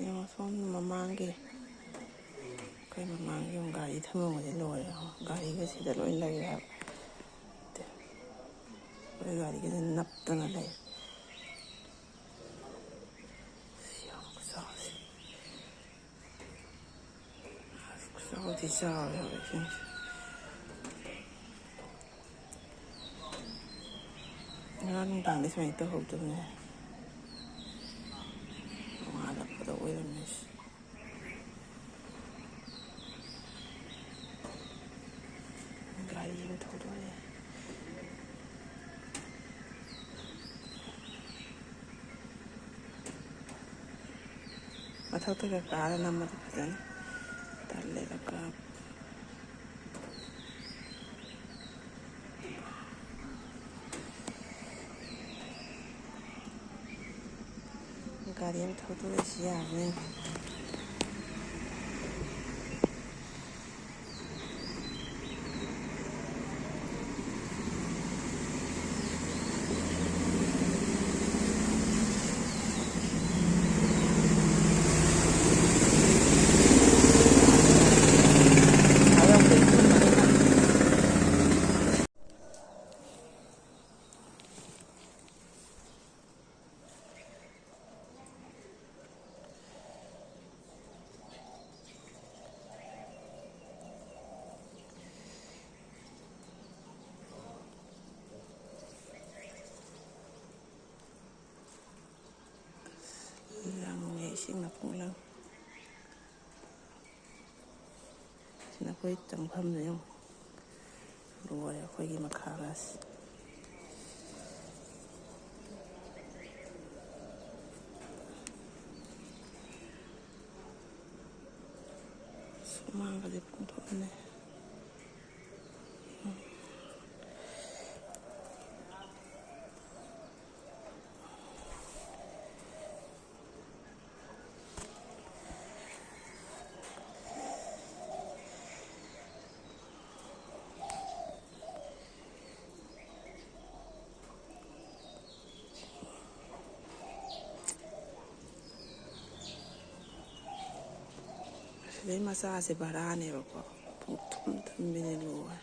ꯌꯦꯡꯉꯣ ꯁꯣꯝ ꯃꯃꯥꯡꯒꯤ ꯑꯩꯈꯣꯏ ꯃꯃꯥꯡꯒꯤ ꯒꯥꯔꯤ ꯊꯝꯃꯝꯒꯗꯤ ꯂꯣꯏꯔꯦ ꯒꯥꯔꯤꯒ ꯁꯤꯗ ꯂꯣꯏ ꯂꯩꯔꯦ ꯍꯥꯏꯕ ꯑꯩꯈꯣꯏ ꯒꯥꯔꯤꯒꯁꯦ ꯅꯞꯇꯅ ꯂꯩ ꯆꯥꯎꯗꯤ ꯆꯥꯎꯔꯦ ꯍꯥꯏꯕ ꯏꯁꯤꯡꯁꯦ ꯉꯔꯥꯡ ꯅꯨꯡꯗꯥꯡꯗꯤ ꯁꯨꯃꯥꯏꯅ ꯇꯧꯍꯧꯗꯕꯅꯦ ꯅꯣꯡꯉꯥꯜꯂꯛꯄꯗ ꯑꯣꯏꯔꯝꯃꯦ ꯒꯥꯔꯤ ꯑꯃ ꯊꯧꯗꯣꯔꯛꯑꯦ ꯃꯊꯛꯇꯒ ꯀꯥꯔ ꯅꯝꯃꯗꯤ ꯐꯖꯅꯤ ꯇꯜꯂꯦꯗ ꯀꯥꯕ ꯒꯥꯔꯤ ꯑꯃ ꯊꯧꯗꯣꯔꯛꯏꯁꯤ ꯌꯥꯕꯅꯦ ꯏꯁꯤꯡꯅ ꯄꯨꯡꯂꯪ ꯁꯤꯅ ꯑꯩꯈꯣꯏ ꯆꯪꯐꯝꯗ ꯌꯦꯡꯉꯨ ꯂꯣꯏꯔꯦ ꯑꯩꯈꯣꯏꯒꯤ ꯃꯈꯥꯒꯁꯦ ꯁꯨꯃꯥꯡꯒꯗꯤ ꯄꯨꯡꯊꯣꯛꯑꯅꯤ ꯁꯤꯗꯩ ꯃꯆꯥꯁꯦ ꯚꯔꯥꯅꯦꯕꯀꯣ ꯄꯨꯡꯊꯨꯝ ꯊꯨꯝꯕꯤꯅꯦ ꯂꯣꯏꯔꯦ